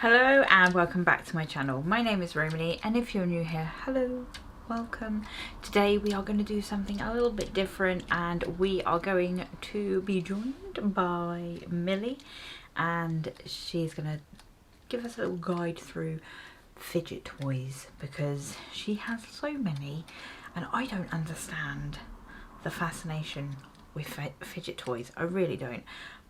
Hello and welcome back to my channel. My name is Romany, and if you're new here, hello, welcome. Today we are going to do something a little bit different, and we are going to be joined by Millie, and she's going to give us a little guide through fidget toys because she has so many and I don't understand the fascination with fidget toys. I really don't,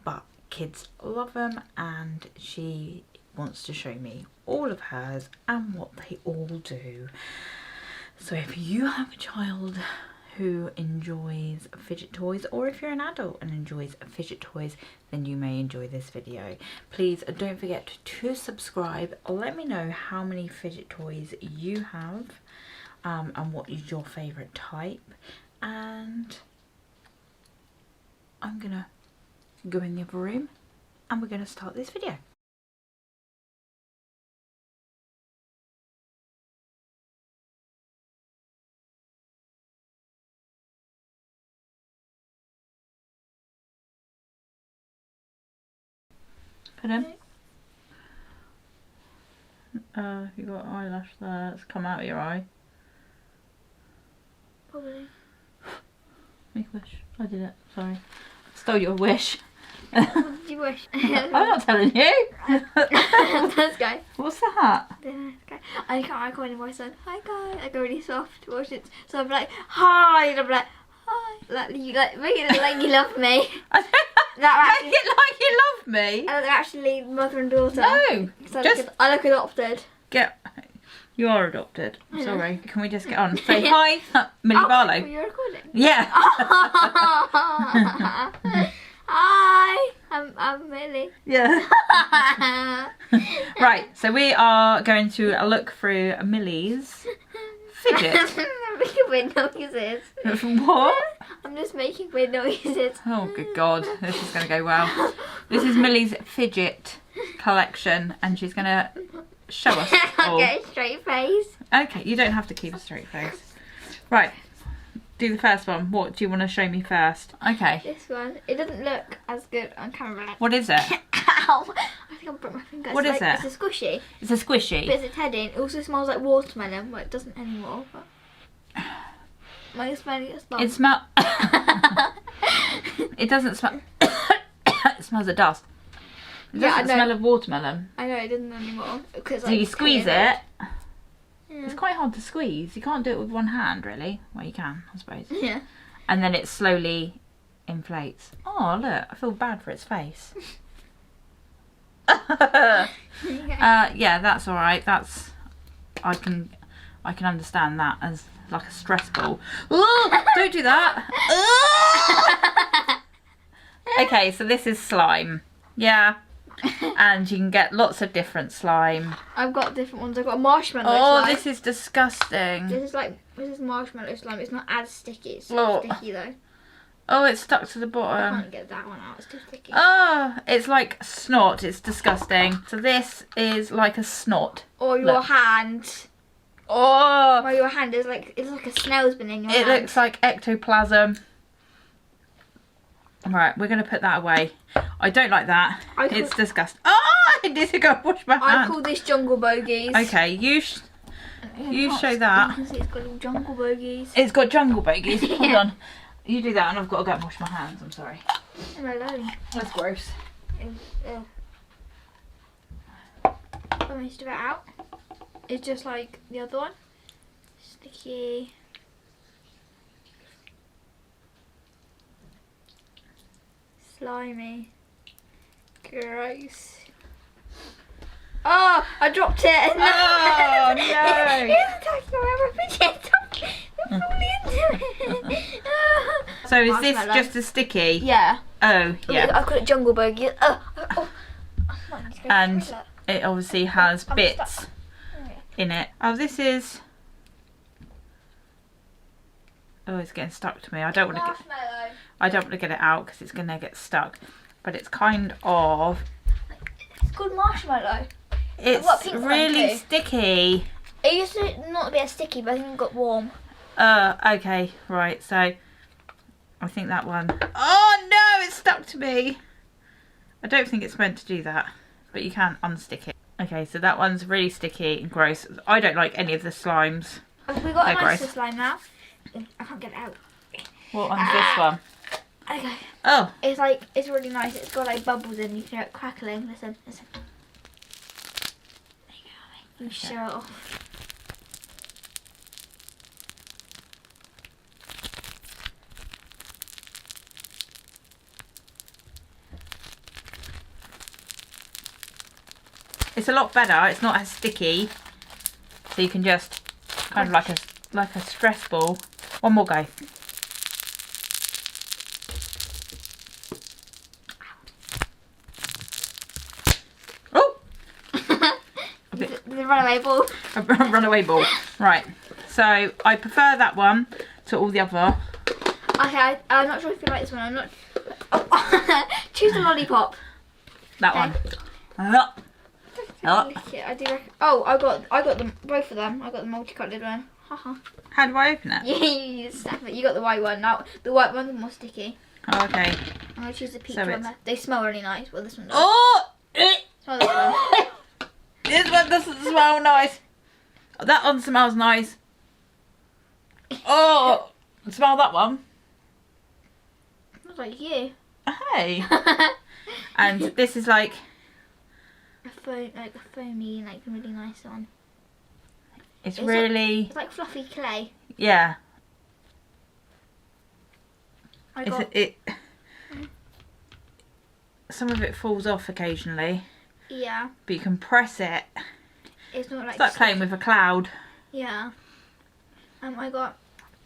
but kids love them, and she wants to show me all of hers and what they all do. So if you have a child who enjoys fidget toys, or if you're an adult and enjoys fidget toys, then you may enjoy this video. Please don't forget to subscribe. Let me know how many fidget toys you have and what is your favourite type, and I'm gonna go in the other room and we're gonna start this video. Pardon? You got eyelash there. It's come out of your eye. Probably. Make a wish. I did it. Sorry. Stole your wish. What did you wish? I'm not telling you. This guy. What's that? This guy. I can't my voice on. Hi guy. I go really soft. Watch it. So I'm like, hi. And I'm like, hi. Like you like make it look like you love me. That make it like you love me. And they're actually mother and daughter. No. I look adopted. You are adopted. Sorry. Can we just get on? Say hi, Millie Barlow. You're recording. Yeah. Hi. I'm Millie. Yeah. Right. So we are going to look through Millie's fidget. I'm making weird noises. What? I'm just making weird noises. Oh, good God. This is going to go well. This is Millie's fidget collection, and she's going to show us all. Get a straight face. Okay, you don't have to keep a straight face. Right. Do the first one. What do you want to show me first? Okay. This one. It doesn't look as good on camera. What is it? Ow! I think I broke my finger. What is it? It's a squishy. It's a squishy. But it's a teddy. It also smells like watermelon. Well, it doesn't anymore. But my smelling it smells. It smells. It doesn't smell. It smells of dust. It doesn't smell of watermelon. I know it doesn't anymore. So you squeeze it. Yeah. It's quite hard to squeeze. You can't do it with one hand, really. Well, you can, I suppose. Yeah. And then it slowly inflates. Oh, look! I feel bad for its face. Yeah, that's all right. That's I can understand that as like a stress ball. Ooh, don't do that. Okay, so this is slime. Yeah. And you can get lots of different slime. I've got different ones. I've got marshmallow slime. slime. This is disgusting. This is marshmallow slime. It's not as sticky. It's sticky though. Oh, it's stuck to the I bottom. can't get that one out. It's too sticky. Oh, it's like snot. It's disgusting. So this is like a snot. Or your hand. Oh. Or your hand is like, it's like a snail's been in your hand. It looks like ectoplasm. Right, we're going to put that away. I don't like that. It's disgusting. Oh, I need to go wash my hand. I call this jungle bogies. Okay, you show that. You can see it's got little jungle bogies. It's got jungle bogies. Hold on. You do that and I've got to go and wash my hands. I'm sorry. I'm alone. That's gross. Ew. Most of it out. It's just like the other one. Sticky. Slimy. Gross. Oh, I dropped it. Oh, no. It's attacking my fidget. Don't fall into it. So is this just a sticky? Yeah. Oh, yeah. I call it jungle bogey. And it obviously has bits in it. Oh, this is... Oh, it's getting stuck to me. I don't want to get it out because it's going to get stuck. But it's kind of... It's called marshmallow. It's really sticky. It used to not be as sticky, but I think it got warm. Okay, right, so I think that one. Oh no, it's stuck to me. I don't think it's meant to do that, but you can unstick it. Okay, so that one's really sticky and gross. I don't like any of the slimes. We got They're a nicer gross. slime now. I can't get it out. What one's this one? Okay. Oh. It's like, it's really nice. It's got like bubbles in. You can hear it crackling. Listen, listen. There you go. You show it off. It's a lot better. It's not as sticky. So you can just kind of like a stress ball. One more go. Oh! The runaway ball. A runaway ball. Right. So I prefer that one to all the other. Okay, I'm not sure if you like this one. I'm not. Oh. Choose a lollipop. That one. Oh. Yeah, I do. Oh, I got them, both of them. I got the multicoloured one. Haha. How do I open it? You snap it. You got the white one. Now the white one's more sticky. Oh, okay. I'm gonna choose the peach So one. They smell really nice. Well, this one does. Oh! Smell this one. This one doesn't smell nice. That one smells nice. Oh! Smell that one. Smells like you. Hey. And this is like A foamy, like really nice one. it's really It's like fluffy clay. yeah. I It's got. some of it falls off occasionally, Yeah. but you can press it. It's not like. It's like playing with a cloud. Yeah. I got.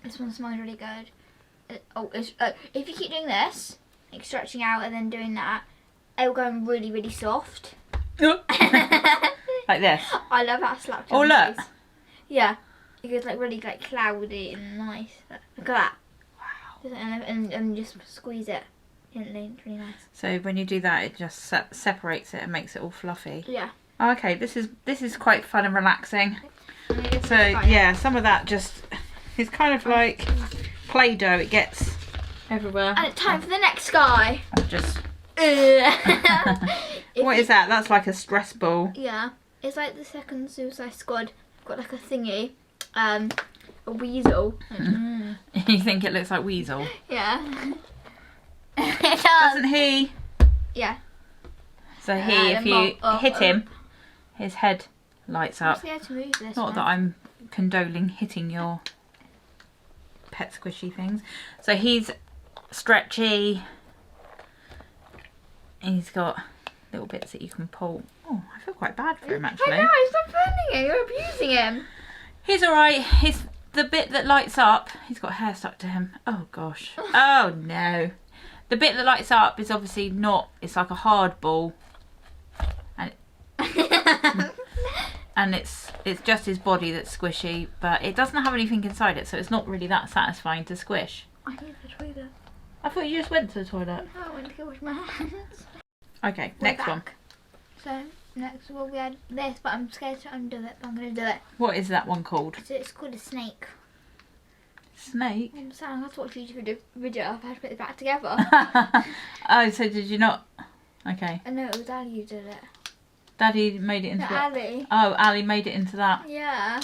This one smells really good. It's if you keep doing this, like stretching out and then doing that, it will go really, really soft. Like this. I love how it slapped. Oh, on my look. face. Yeah. It goes like really like cloudy and nice. Look at that. Wow. And just squeeze it gently. It's really nice. So when you do that, it just separates it and makes it all fluffy. Yeah. Oh, okay, this is quite fun and relaxing. It's So fine. yeah, some of that just is kind of like Play-Doh. It gets everywhere. And it's time for the next guy. Just If what is that? That's like a stress ball. Yeah, it's like the second Suicide Squad. Got like a thingy, a weasel. You think it looks like Weasel? Yeah. It does. Doesn't he? Yeah. So if you hit him, his head lights I'm up. scared to move this. Not that I'm condoling hitting your pet squishy things. So he's stretchy. He's got little bits that you can pull. Oh, I feel quite bad for him actually. I know, stop burning him. You're abusing him. He's alright. He's the bit that lights up. He's got hair stuck to him. Oh gosh. Oh no. The bit that lights up is obviously not. It's like a hard ball. And it's just his body that's squishy, but it doesn't have anything inside it, so it's not really that satisfying to squish. I need the toilet. I thought you just went to the toilet. I went to go wash my hands. Okay, We're next one. back. So next we had this, but I'm scared to undo it. But I'm gonna do it. What is that one called? So it's called a snake. Snake? I'm sorry, I have to watch a YouTube video. I've had to put it back together. Oh, so did you not? Okay. I know it was Ali who did it. Daddy made it into No, that. Ali. Oh, Ali made it into that. Yeah.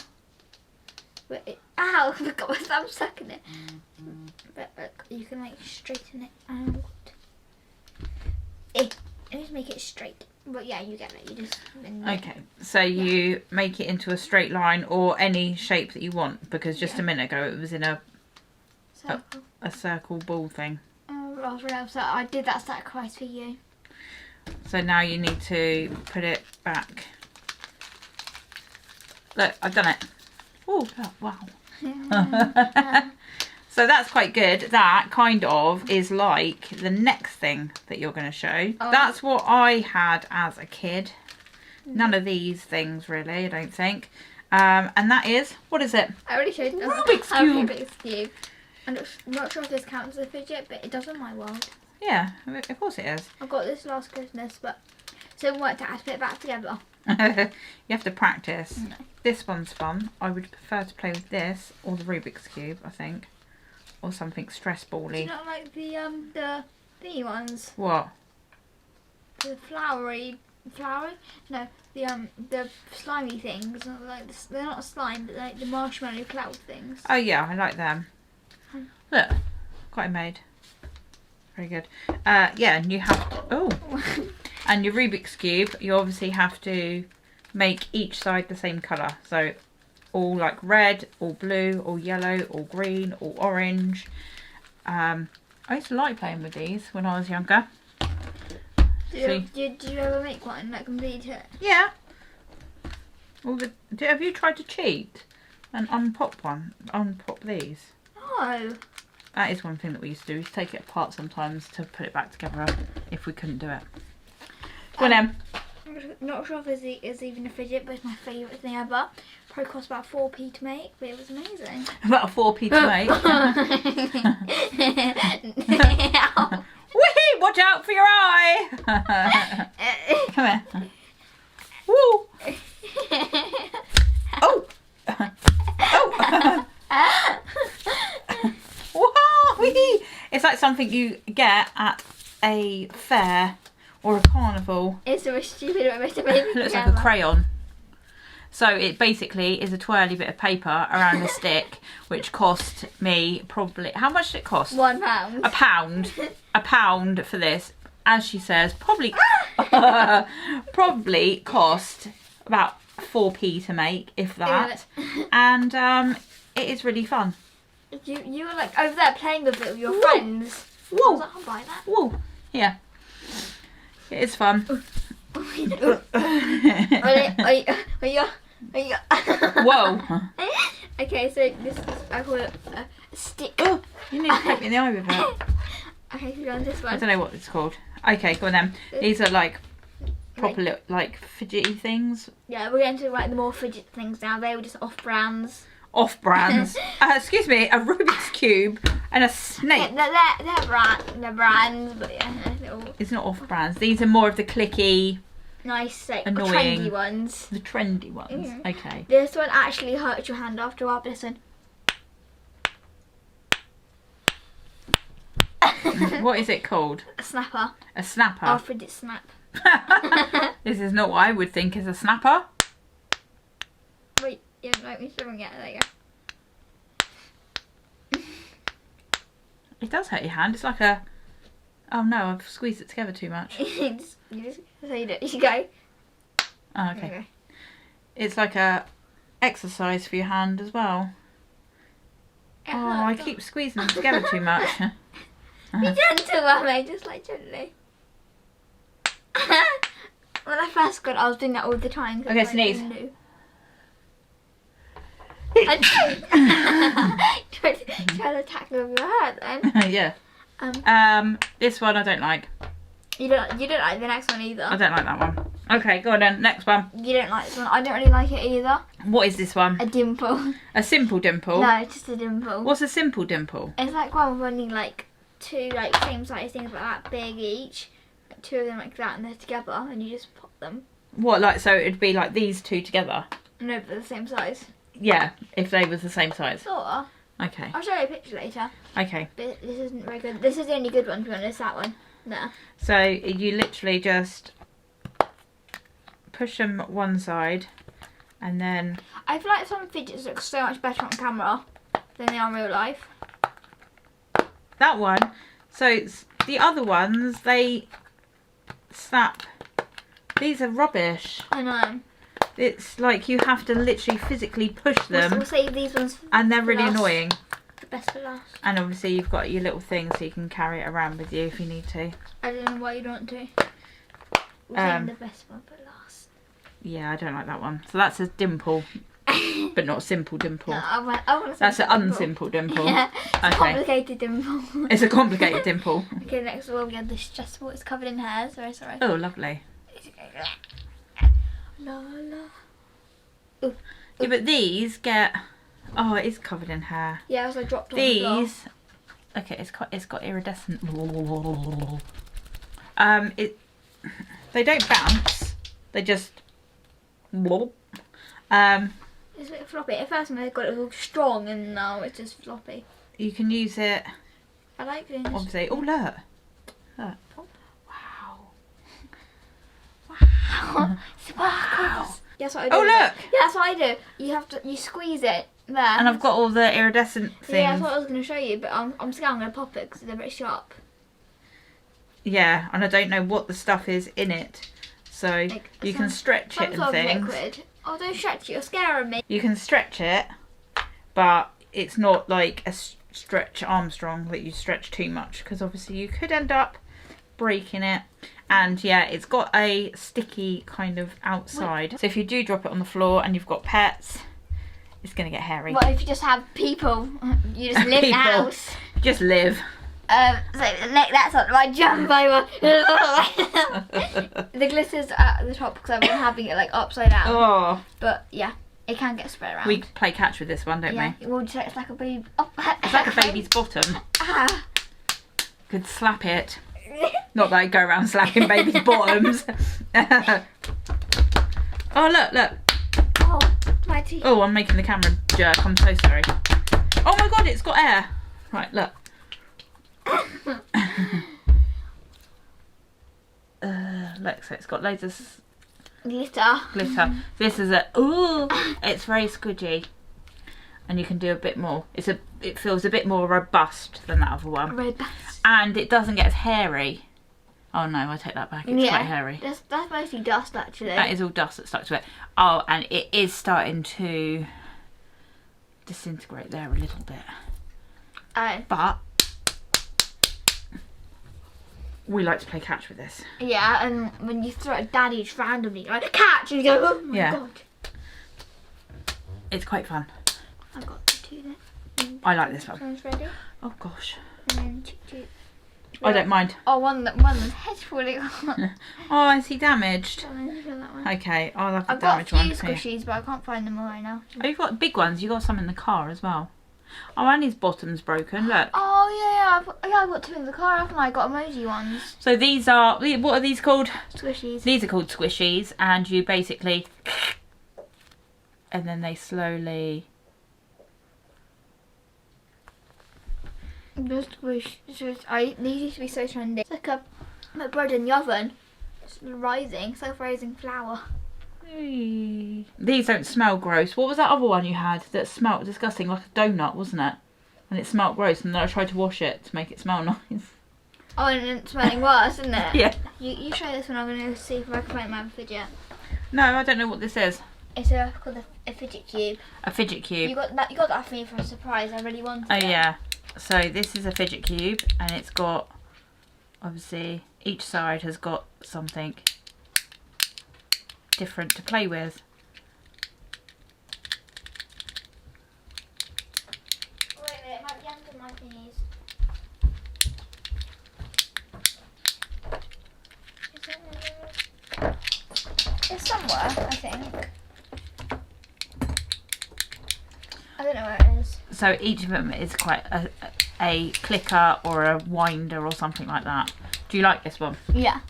But ow! I got my thumb stuck in it. But look, you can like straighten it out. Just make it straight. But yeah, you get it. You just. Okay, so you make it into a straight line or any shape that you want, because just a minute ago it was in a circle ball thing. Oh, I was really upset. I did that sacrifice for you. So now you need to put it back. Look, I've done it. Oh, wow. So that's quite good. That kind of is like the next thing that you're going to show. Oh. That's what I had as a kid. None of these things really, I don't think. And that is, what is it? I already showed you. Rubik's Cube. Rubik's Cube. I'm not sure if this counts as a fidget, but it does in my world. Yeah, of course it is. I got this last Christmas, but so it worked out to put it back together. You have to practice. No. This one's fun. I would prefer to play with this or the Rubik's Cube, I think. Or something stress Do bally. you not like the thingy ones? What? The flowery flowering? No, the slimy things. Like they're not slime, but like the marshmallow cloud things. Oh yeah, I like them. Look, quite made. Very good. Yeah, and you have to, oh, and your Rubik's Cube, you obviously have to make each side the same colour. So all like red, all blue, all yellow, all green, all orange. I used to like playing with these when I was younger. Did you ever make one that complete it? Yeah. Have you tried to cheat and unpop these? No. That is one thing that we used to do. We used to take it apart sometimes to put it back together if we couldn't do it. Go on, Em. I'm not sure if it's even a fidget, but it's my favourite thing ever. Probably cost about 4p to make, but it was amazing. About a 4p to make. Whee! Watch out for your eye! Come here. Woo! Oh! Oh! Whoa! Whee! It's like something you get at a fair or a carnival. It's the most stupid way to make it. Looks like a crayon. So it basically is a twirly bit of paper around a stick, which cost me probably, how much did it cost? £1. A pound. A pound for this. As she says, probably probably cost about 4p to make, if that. And it is really fun. You were like over there playing with it with your friends. Whoa. I was like, I'll buy that. Whoa. Yeah. It is fun. Whoa. Okay, so this is, I call it a stick. Oh, you need to poke me in the eye with it. Okay, so go on this one. I don't know what it's called. Okay, go on then. These are like proper like fidgety things. Yeah, we're going to like the more fidget things now. They were just off-brands. Off-brands. Excuse me, a Rubik's Cube and a snake. Yeah, they're brands, but yeah. It's not off-brands. These are more of the clicky, nice, like annoying trendy ones. The trendy ones. Mm. Okay. This one actually hurts your hand after a while, but this one. What is it called? A snapper. A snapper? Oh, fidget snap. This is not what I would think is a snapper. Wait, you don't like me throwing it. There you go. It does hurt your hand. It's like a... Oh no, I've squeezed it together too much. you just say it. You go. Oh, okay. It's like a exercise for your hand as well. Oh, I keep squeezing them together too much. Be gentle, Mummy, just like gently. When I first got it, I was doing that all the time. Okay, sneeze. Try to attack me with your head then. Yeah. This one I don't like. You don't like the next one either. I don't like that one. Okay, go on then. Next one. You don't like this one. I don't really like it either. What is this one? A dimple. A simple dimple? No, it's just a dimple. What's a simple dimple? It's like one with only like two like same size things like that big each. Like two of them like that, and they're together, and you just pop them. What, like, so it'd be like these two together? No, but they're the same size. Yeah, if they was the same size. Sorta. Okay. I'll show you a picture later. Okay. But this isn't very good. This is the only good one, to be honest, that one. There. So you literally just push them one side and then... I feel like some fidgets look so much better on camera than they are in real life. That one. So the other ones, they snap. These are rubbish. I know. It's like you have to literally physically push them. We'll save these ones and they're really annoying. The best for last. And obviously you've got your little thing so you can carry it around with you if you need to. I don't know why you don't want to. We'll save the best one for last. Yeah, I don't like that one. So that's a dimple. But not a simple dimple. No, I want that's an unsimple dimple. Yeah, it's a okay. complicated dimple. It's a complicated dimple. Okay, next of all we have the stressful. It's covered in hair. Sorry. Oh, lovely. La la. Yeah, but these get... Oh, it is covered in hair. Yeah, as I dropped on the floor. These... Okay, it's got iridescent... They don't bounce. They just... It's a bit floppy. At first when I got it all strong and now it's just floppy. You can use it... I like things. Obviously... Oh, look. Look. Oh. Wow. out. Sparkles. That's what I do. Oh look! Yeah, that's what I do. You squeeze it there. And I've got all the iridescent things. Yeah, that's what I was going to show you, but I'm scared I'm going to pop it because they're very sharp. Yeah, and I don't know what the stuff is in it. So Like, you can stretch it and sort of things. liquid. Oh, don't stretch it. You're scaring me. You can stretch it, but it's not like a stretch Armstrong that you stretch too much, because obviously you could end up breaking it. And yeah, it's got a sticky kind of outside. So if you do drop it on the floor and you've got pets, it's going to get hairy. Well, if you just have people, you just live in the house. Just live. So that's not my jumbo one. The glitter's at the top because I've been having it like upside down. Oh. But yeah, it can get spread around. We play catch with this one, don't yeah. we? Well, it's like a baby. Oh. It's like a baby's bottom. Ah. Could slap it. Not that I go around slapping babies' bottoms. Oh, look. Oh, my teeth. Oh, I'm making the camera jerk. I'm so sorry. Oh my god, it's got air. Right, look. Look, so it's got loads of glitter. This is it's very squidgy. And you can do a bit more. It feels a bit more robust than that other one. Robust. And it doesn't get as hairy. Oh no, I take that back. It's quite hairy. That's mostly dust actually. That is all dust that stuck to it. Oh, and it is starting to disintegrate there a little bit. Oh. But we like to play catch with this. Yeah, and when you throw it, Daddy just randomly like catch, and you go, oh my god. It's quite fun. I've got the two there. I like this one. Sounds ready. Oh gosh. And then two. I don't mind. Oh, one's head's falling off. Oh, is he damaged? That one. Okay, I'll have the I've got damaged a few one. squishies, but I can't find them all right now. Oh, you've got big ones. You got some in the car as well. Oh, and his bottom's broken. Look. Oh yeah, I've got two in the car, haven't I? Got emoji ones. So these are, what are these called? Squishies. These are called squishies, and you basically, and then they slowly. These used to be so trendy. It's like a bread in the oven. It's rising. It's like rising flour. These don't smell gross. What was that other one you had that smelled disgusting, like a donut, wasn't it? And it smelled gross, and then I tried to wash it to make it smell nice. Oh, and it's smelling worse, isn't it? Yeah. You try this one. I'm going to see if I can find my fidget. No, I don't know what this is. It's called a fidget cube. A fidget cube. You got that for me for a surprise. I really wanted it. Oh yeah. So this is a fidget cube, and it's got, obviously, each side has got something different to play with. Wait a minute, it might be under my thingies. It's somewhere, I think. I don't know where it is. So each of them is quite a clicker or a winder or something like that. Do you like this one? Yeah.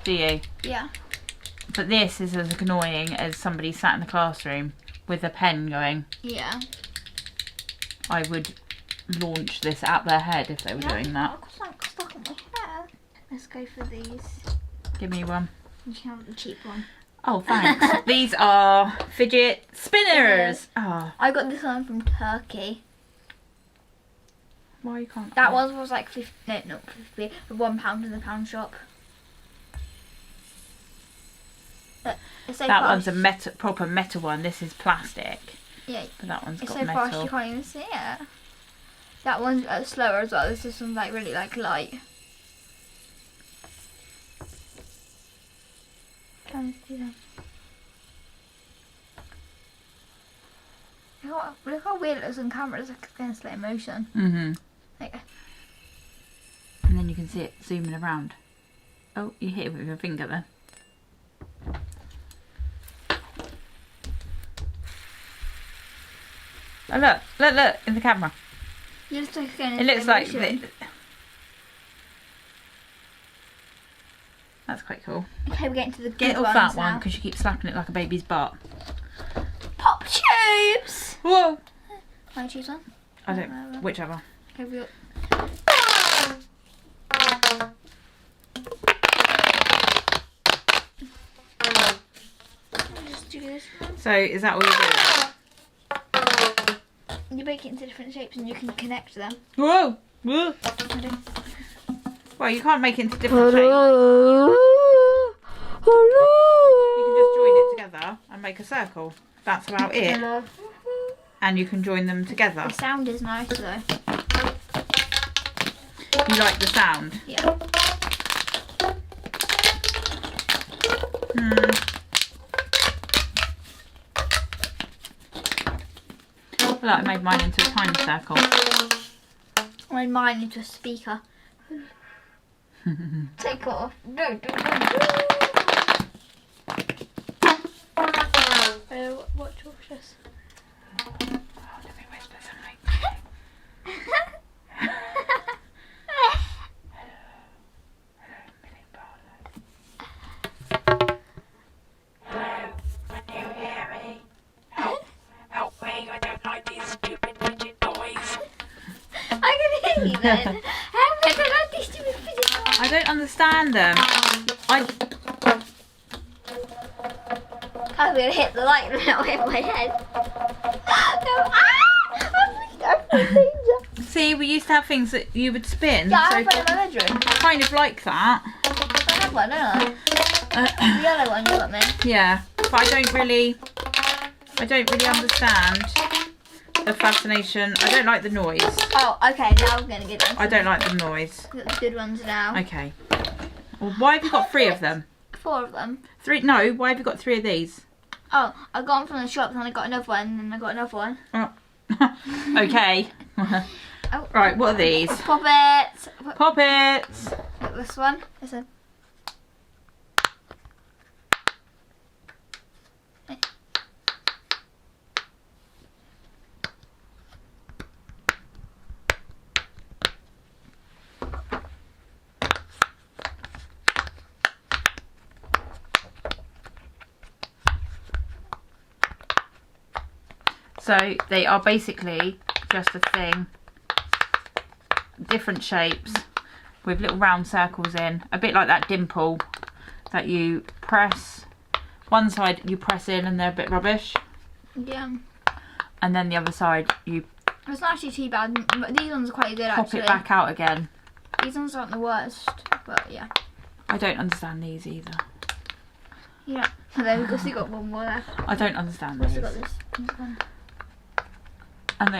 Do you? Yeah. But this is as annoying as somebody sat in the classroom with a pen going. Yeah. I would launch this at their head if they were doing that. I've got something stuck in my hair. Let's go for these. Give me one. You can have the cheap one. Oh, thanks. These are Fidget Spinners. Oh, I got this one from Turkey. why you can't? That one was like 50, no, not 50, £1 in the pound shop. But it's so That fast. one's a proper metal one. This is plastic. Yeah. But that one's It's got so fast metal. you can't even see it. That one's slower as well. This one's like really like light. Trying to do that. Look how weird it looks on camera. It's like in slow motion. Mhm. Like, And then you can see it zooming around. Oh, you hit it with your finger then. Oh, look in the camera. you just like going It in looks slow like motion. that's quite cool. Okay, we're getting to the good Get off ones that now. one because you keep slapping it like a baby's butt. Pop tubes. Whoa! Can I choose one? I don't. Whichever. Okay, we got. is. So is that all you do? You break it into different shapes and you can connect them. Whoa! Whoa! Well, you can't make it into different shapes. You can just join it together and make a circle. That's about it. And you can join them together. The sound is nice though. You like the sound? Yeah. Well, I made mine into a tiny circle. I made mine into a speaker. Take off. Watch this. Oh, let me whisper something. Hello, Millie Barlow. Hello, can you hear me? Help me, I don't like these stupid fidget toys. I can hear you then. How am I going to like these stupid fidget toys? I don't understand them. I'm going to hit the light now in my head. No, I'm danger. See, we used to have things that you would spin. Yeah, I so have one in my bedroom. kind of like that. I have one, don't I? The yellow one you got me. Yeah, but I don't really understand the fascination. I don't like the noise. Oh, okay, now I'm going to get them. I don't like the noise. Got the good ones now. Okay. Well, why have you got 3 of them? 4 of them. 3? No, why have you got 3 of these? Oh, I got them from the shop and I got another one and then I got another one. Oh. Okay. Oh. Right, what are these? Poppets. Poppets. Look, this one. This one. So they are basically just a thing, different shapes with little round circles in, a bit like that dimple that you press. One side you press in and they're a bit rubbish, Yeah. and then the other side you It's not actually too bad. But these ones are quite good pop actually. it back out again. These ones aren't the worst, but yeah. I don't understand these either. Yeah. So then we've also got one more left. I don't understand We've those. also got this one. And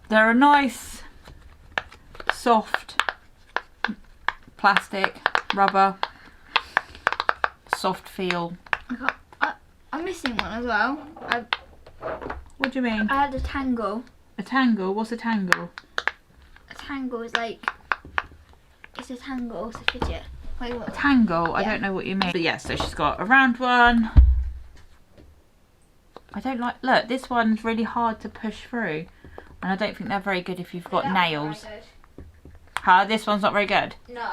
they're a nice soft plastic rubber soft feel. I'm missing one as well. What do you mean? I had a tangle. A tangle? What's a tangle? A tangle is like, it's a tangle, it's a fidget. Wait, what? Tangle? I Yeah. don't know what you mean. But yeah, so she's got a round one. I don't like, look, this one's really hard to push through. And I don't think they're very good if you've got nails. Huh? This one's not very good? No.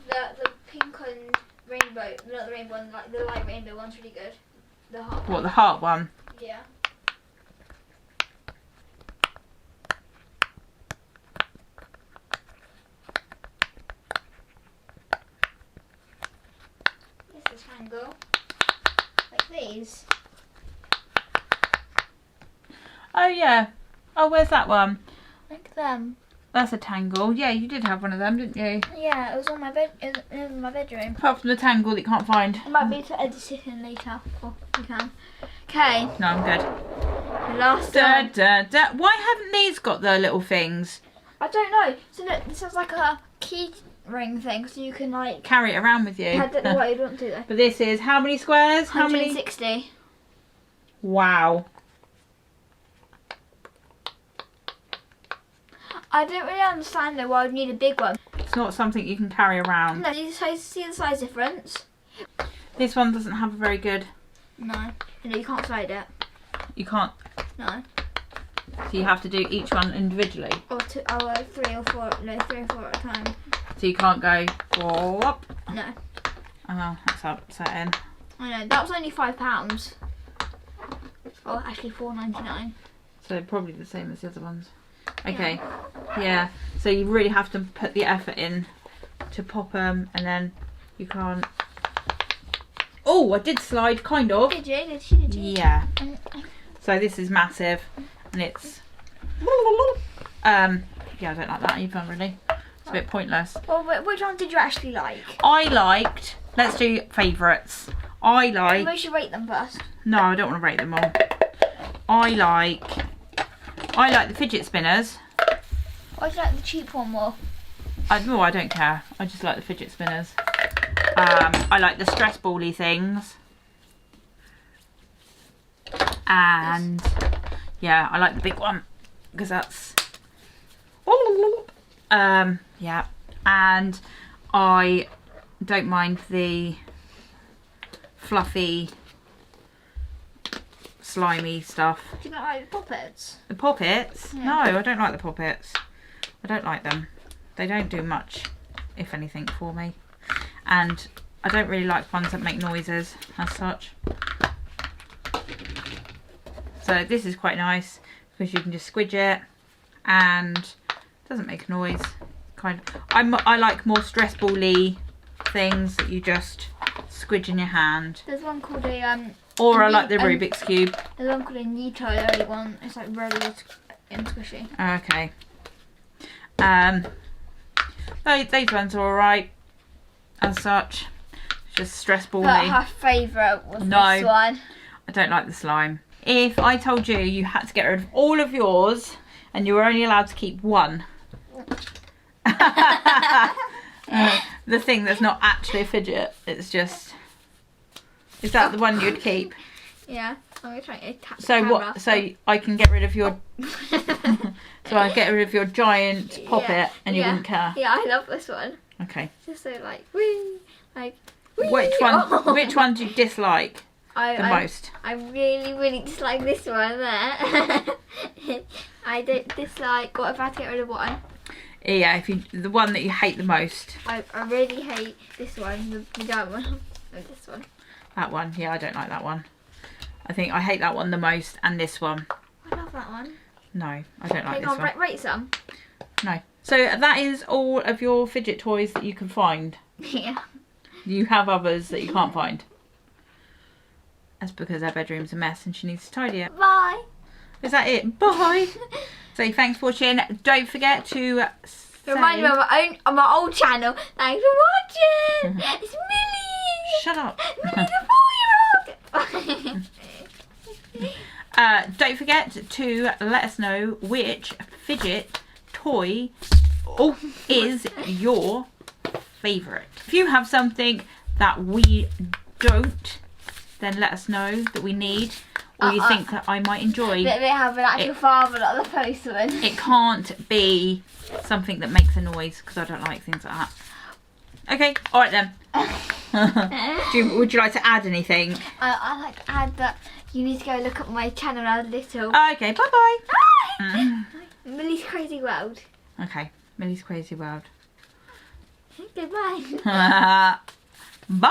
The pink and rainbow, not the rainbow one, like the light rainbow one's really good. The heart What, the heart one? Yeah. This is tangle. Like these. Oh yeah. Oh, where's that one? Like them. That's a tangle. Yeah, you did have one of them, didn't you? Yeah, it was on my bed. It was in my bedroom. Apart from the tangle that you can't find. I might be able to edit it in later. Or you can. Okay. No, I'm good. Last Da, one. da, da. Why haven't these got their little things? I don't know. So look, this is like a key ring thing, so you can like. Carry it around with you. I don't know what you'd want to do though. But this is how many squares? How many? 160. Wow. I don't really understand though why I'd need a big one. It's not something you can carry around. No, see the size difference? This one doesn't have a very good. No. No, you can't slide it. You can't. No. So you have to do each one individually. Or 3 or 4. No, 3 or 4 at a time. So you can't go up. No. Oh, that's upsetting. I know. That was only £5. Or actually £4.99. So probably the same as the other ones. Okay. Yeah. So you really have to put the effort in to pop them, and then you can't. Oh! Oh, I did slide, kind of. Did you? Did you? Yeah. So this is massive, and it's yeah, I don't like that either really. It's a bit pointless. Well, which one did you actually like? I liked, let's do favourites. We should rate them first. No, I don't want to rate them all. I like the fidget spinners. Or do you like the cheap one more? I don't care. I just like the fidget spinners. I like the stress ball-y things. And yeah, I like the big one because that's yeah, and I don't mind the fluffy slimy stuff. Do you not like the poppets? The poppets? Yeah. No, I don't like the poppets. I don't like them. They don't do much, if anything, for me. And I don't really like ones that make noises as such. So this is quite nice because you can just squidge it and it doesn't make a noise. Kind of. I like more stress ball-y things that you just squidge in your hand. There's one called a Or I like the Rubik's Cube. There's one called a Untitled one. It's like really and squishy. Okay. These ones are alright as such. It's just stress ball-y. But her favourite was this one. I don't like the slime. If I told you you had to get rid of all of yours and you were only allowed to keep one. The thing that's not actually a fidget, it's just... Is that the one you'd keep? Yeah, I'm gonna try and tap So what? So I can get rid of your. So I get rid of your giant poppet, and you wouldn't care. Yeah, I love this one. Okay. Just so like wee, like. Wee. Which one? Oh. Which one do you dislike the most? I really dislike this one there. I don't dislike. What if I had to get rid of one? Yeah, the one that you hate the most. I really hate this one, the giant one, and this one. That one, yeah, I don't like that one. I think I hate that one the most, and this one. I love that one. No, I don't like this one. Rate some. No. So that is all of your fidget toys that you can find. Yeah. You have others that you can't find. That's because her bedroom's a mess and she needs to tidy it. Bye. Is that it? Bye. So thanks for watching. Don't forget to remind me of my old channel. Thanks for watching. It's Millie. Shut up. Millie the 4-year-old. Don't forget to let us know which fidget toy is your favourite. If you have something that we don't, then let us know that we need, or you think that I might enjoy. They have an actual father, not the postman. It can't be something that makes a noise because I don't like things like that. Okay, alright then. Would you like to add anything? I like to add that you need to go look at my channel as little. Okay, bye-bye. Millie's Crazy World. Okay, Millie's Crazy World. Goodbye. Bye.